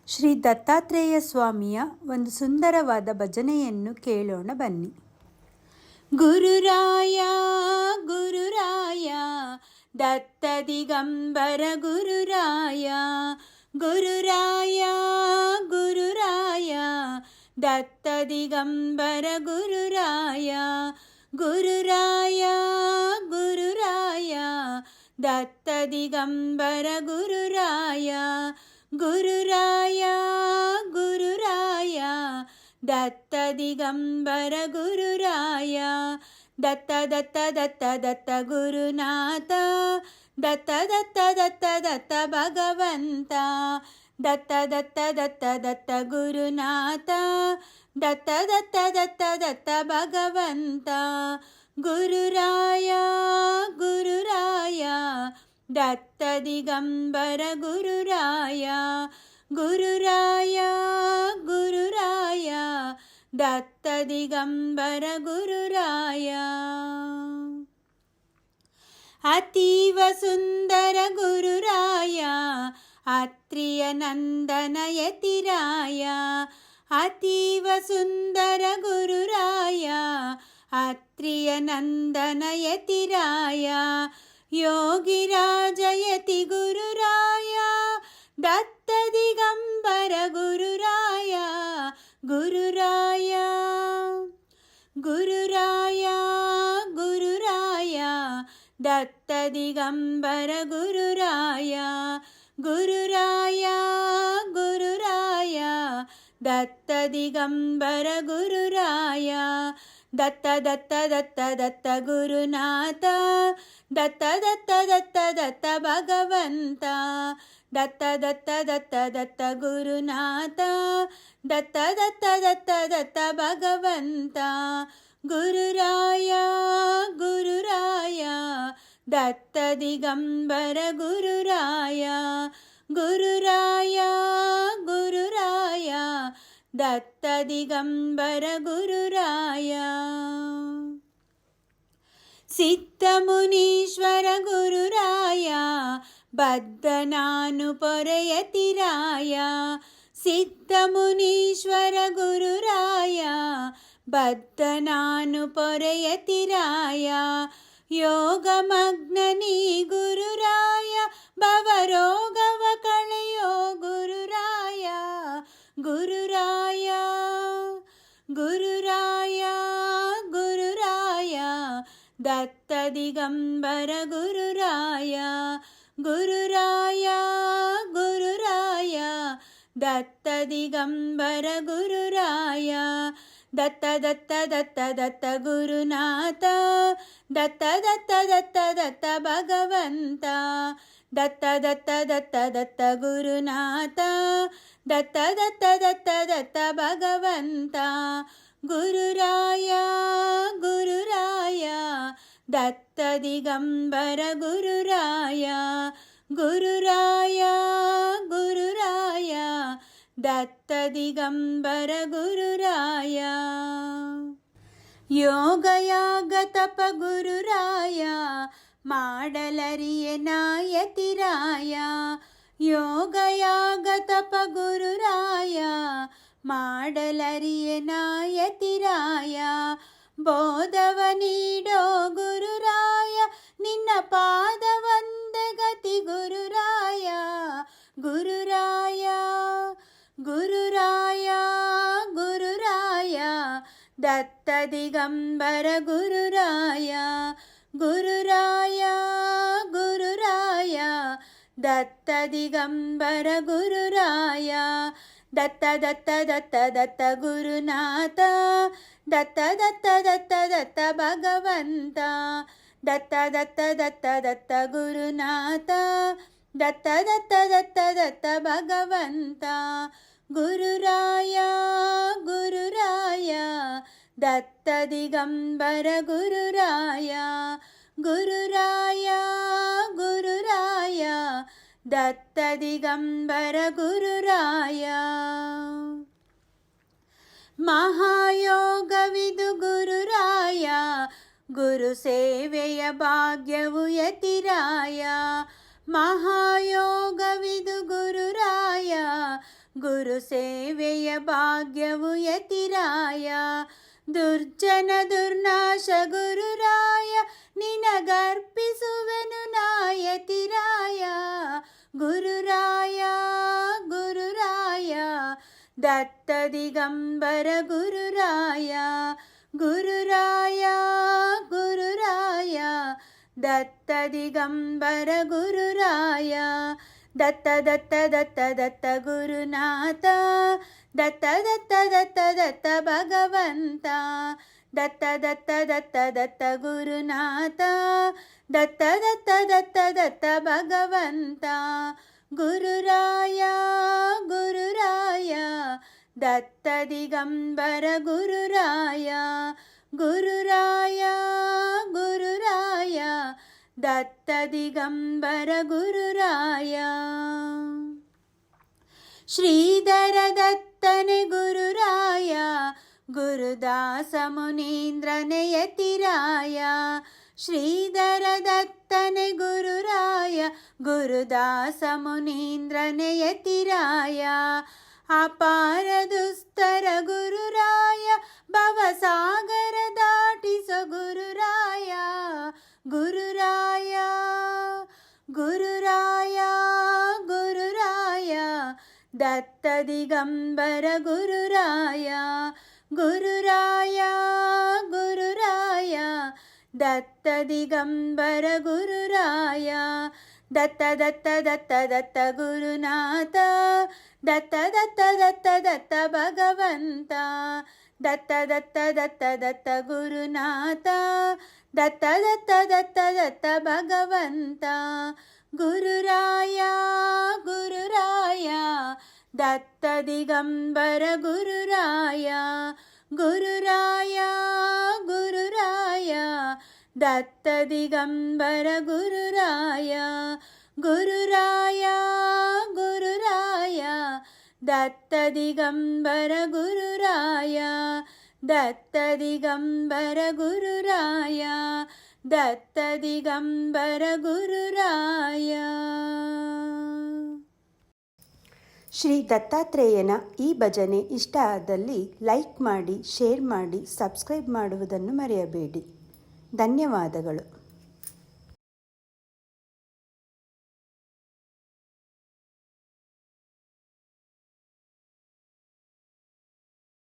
ಶ್ರೀ ದತ್ತಾತ್ರೇಯ ಸ್ವಾಮಿಯ ಒಂದು ಸುಂದರವಾದ ಭಜನೆಯನ್ನು ಕೇಳೋಣ ಬನ್ನಿ. ಗುರುರಾಯ ಗುರುರಾಯ ದತ್ತ ದಿಗಂಬರ ಗುರುರಾಯ, ಗುರುರಾಯ ಗುರುರಾಯ ದತ್ತ ದಿಗಂಬರ ಗುರುರಾಯ, ಗುರುರಾಯ ಗುರುರಾಯ ದತ್ತ ದಿಗಂಬರ ಗುರುರಾಯ, ಗುರುರಾಯ ಗುರುರಾಯ ದತ್ತ ದಿಗಂಬರ ಗುರುರಾಯ. ದತ್ತ ದತ್ತ ದತ್ತ ದತ್ತ ಗುರುನಾಥ, ದತ್ತ ದತ್ತ ದತ್ತ ದತ್ತ ಭಗವಂತ, ದತ್ತ ದತ್ತ ದತ್ತ ದತ್ತ ಗುರುನಾಥ, ದತ್ತ ದತ್ತ ದತ್ತ ದತ್ತ ಭಗವಂತ, ಗುರುರಾಯ ಗುರುರಾಯ ದತ್ತ ದಿಗಂಬರ ಗುರುರಾಯ, ಗುರುರಾಯ ಗುರುರಾಯ ದತ್ತ ದಿಗಂಬರ ಗುರುರಾಯ. ಅತೀವ ಸುಂದರ ಗುರುರಾಯ ಅತ್ರಿಯ ನಂದನ ಯತಿರಾಯ, ಅತೀವ ಸುಂದರ ಗುರುರಾಯ ಅತ್ರಿಯ ನಂದನ ಯತಿರಾಯ, ಯೋಗಿರಾಜ ಯತಿ ಗುರುರಾಯ ದತ್ತ ದಿಗಂಬರ ಗುರುರಾಯ, ಗುರುರಾಯ ಗುರುರಾಯ ಗುರುರಾಯ ದತ್ತ ದಿಗಂಬರ ಗುರುರಾಯ, ಗುರುರಾಯ ಗುರುರಾಯ ದತ್ತ ದಿಗಂಬರ ಗುರುರಾಯ. ದತ್ತ ದತ್ತ ದತ್ತ ದತ್ತ ಗುರುನಾಥ, ದತ್ತ ದತ್ತ ದತ್ತ ದತ್ತ ಭಗವಂತ, ದತ್ತ ದತ್ತ ದತ್ತ ದತ್ತ ಗುರುನಾಥ, ದತ್ತ ದತ್ತ ದತ್ತ ದತ್ತ ಭಗವಂತ, ಗುರುರಾಯ ಗುರುರಾಯ ದತ್ತ ದಿಗಂಬರ ಗುರುರಾಯ, ಗುರುರಾಯ ಗುರುರಾಯ ದತ್ತ ದಿಗಂಬರ ಗುರುರಾಯ. ಸಿದ್ಧ ಮುನೀಶ್ವರ ಗುರುರಾಯ ಬದ್ಧನಾನು ಪೊರೆಯತಿರಾಯ, ಸಿದ್ಧ ಮುನೀಶ್ವರ ಗುರುರಾಯ ಬದ್ಧನಾನು ಪೊರೆಯತಿರಾಯ, ಯೋಗಮಗ್ನನಿ ಗುರುರಾಯ ಭವರೋಗವ ಕಳೆಯೋ ಗುರುರಾಯ, ಗುರುರಾಯ ಗುರುರಾಯ ಗುರುರಾಯ ದತ್ತ ದಿಗಂಬರ ಗುರುರಾಯ, ಗುರುರಾಯ ಗುರುರಾಯ ದತ್ತ ದಿಗಂಬರ ಗುರುರಾಯ. ದತ್ತ ದತ್ತ ದತ್ತ ದತ್ತ ಗುರುನಾಥ, ದತ್ತ ದತ್ತ ದತ್ತ ದತ್ತ ಭಗವಂತ, ದತ್ತ ದತ್ತ ದತ್ತ ದತ್ತ ಗುರುನಾಥ, ದತ್ತ ದತ್ತ ದತ್ತ ದತ್ತ ಭಗವಂತ, ಗುರುರಾಯ ಗುರುರಾಯ ದತ್ತ ದಿಗಂಬರ ಗುರುರಾಯ, ಗುರುರಾಯ ಗುರುರಾಯ ದತ್ತ ದಿಗಂಬರ ಗುರುರಾಯ. ಯೋಗಯಾಗ ತಪ ಗುರುರಾಯ ಮಾಡಲರಿಯೆ ನಾಯತಿರಾಯ, ಯೋಗಯಾಗ ತಪ ಗುರುರಾಯ ಮಾಡಲರಿಯೆ ನಾಯತಿರಾಯ, ಬೋಧವ ನೀಡೋ ಗುರುರಾಯ ನಿನ್ನ ಪಾದವಂದೆ ಗತಿ ಗುರುರಾಯ, ಗುರುರಾಯ ಗುರುರಾಯ ಗುರುರಾಯ ದತ್ತ ದಿಗಂಬರ ಗುರುರಾಯ, ಗುರುರಾಯ ಗುರುರಾಯ ದತ್ತ ದಿಗಂಬರ ಗುರುರಾಯ. ದತ್ತ ದತ್ತ ದತ್ತ ದತ್ತ ಗುರುನಾಥ, ದತ್ತ ದತ್ತ ದತ್ತ ದತ್ತ ಭಗವಂತ, ದತ್ತ ದತ್ತ ದತ್ತ ದತ್ತ ಗುರುನಾಥ, ದತ್ತ ದತ್ತ ದತ್ತ ದತ್ತ ಭಗವಂತ, ಗುರುರಾಯ ಗುರುರಾಯ ದತ್ತ ದಿಗಂಬರ ಗುರುರಾಯ, ಗುರುರಾಯ ಗುರುರಾಯ ದತ್ತ ದಿಗಂಬರ ಗುರುರಾಯ. ಮಹಾಯೋಗವಿದು ಗುರುರಾಯ ಗುರು ಸೇವೆಯ ಭಾಗ್ಯವು ಯತಿರಾಯ, ಮಹಾಯೋಗವಿದು ಗುರುರಾಯ ಗುರು ಸೇವೆಯ ಭಾಗ್ಯವು ಯತಿರಾಯ. ದುರ್ಜನ ದುರ್ನಾಶ ಗುರುರಾಯ, ನಿನಗರ್ಪಿಸುವೆನು ನಾಯತಿರಾಯ. ಗುರುರಾಯ ಗುರುರಾಯ ದತ್ತ ದಿಗಂಬರ ಗುರುರಾಯ. ಗುರುರಾಯ ಗುರುರಾಯ ದತ್ತ ದಿಗಂಬರ ಗುರುರಾಯ. ದತ್ತ ದತ್ತ ದತ್ತ ದತ್ತ ಗುರುನಾಥ, ದತ್ತ ದತ್ತ ದತ್ತ ದತ್ತ ಭಗವಂತ. ದತ್ತ ದತ್ತ ದತ್ತ ದತ್ತ ಗುರುನಾಥ, ದತ್ತ ದತ್ತ ದತ್ತ ದತ್ತ ಭಗವಂತ. ಗುರುರಾಯ ಗುರುರಾಯ ದತ್ತ ದಿಗಂಬರ ಗುರುರಾಯ. ಗುರುರಾಯ ಗುರುರಾಯ ದತ್ತ ದಿಗಂಬರ ಗುರುರಾಯ. ಶ್ರೀಧರ ದತ್ತನೆ ಗುರುರಾಯ, ಗುರುದಾಸ ಮುನೀಂದ್ರನೆ ಯತಿರಾಯ. ಶ್ರೀಧರ ದತ್ತನೆ ಗುರುರಾಯ, ಗುರುದಾಸ ಮುನೀಂದ್ರನೆ ಯತಿರಾಯ. ಅಪಾರ ದುಸ್ತರ ಗುರುರಾಯ, ಭವಸಾಗರ ದಾಟಿಸೋ ಗುರುರಾಯ. ಗುರುರಾಯ ಗುರುರಾಯ ಗುರುರಾಯ ದತ್ತ ದಿಗಂಬರ ಗುರುರಾಯ. ಗುರುರಾಯ ಗುರುರಾಯ ದತ್ತ ದಿಗಂಬರ ಗುರುರಾಯ. ದತ್ತ ದತ್ತ ದತ್ತ ದತ್ತ ಗುರುನಾಥ, ದತ್ತ ದತ್ತ ದತ್ತ ದತ್ತ ಭಗವಂತ. ದತ್ತ ದತ್ತ ದತ್ತ ದತ್ತ ಗುರುನಾಥ, ದತ್ತ ದತ್ತ ದತ್ತ ದತ್ತ ಭಗವಂತ. ಗುರುರಾಯ ಗುರುರಾಯ ದತ್ತ ದಿಗಂಬರ ಗುರುರಾಯ. ಗುರುರಾಯ ಗುರುರಾಯ ದತ್ತ ದಿಗಂಬರ ಗುರುರಾಯ. ಗುರುರಾಯ ಗುರುರಾಯ ದತ್ತ ದಿಗಂಬರ ಗುರುರಾಯ. ದತ್ತ ದಿಗಂಬರ ಗುರುರಾಯ. ದತ್ತ ದಿಗಂಬರ ಗುರುರಾಯ. ಶ್ರೀ ದತ್ತಾತ್ರೇಯನ ಈ ಭಜನೆ ಇಷ್ಟ ಆದಲ್ಲಿ ಲೈಕ್ ಮಾಡಿ, ಶೇರ್ ಮಾಡಿ, ಸಬ್ಸ್ಕ್ರೈಬ್ ಮಾಡುವುದನ್ನು ಮರೆಯಬೇಡಿ. ಧನ್ಯವಾದಗಳು.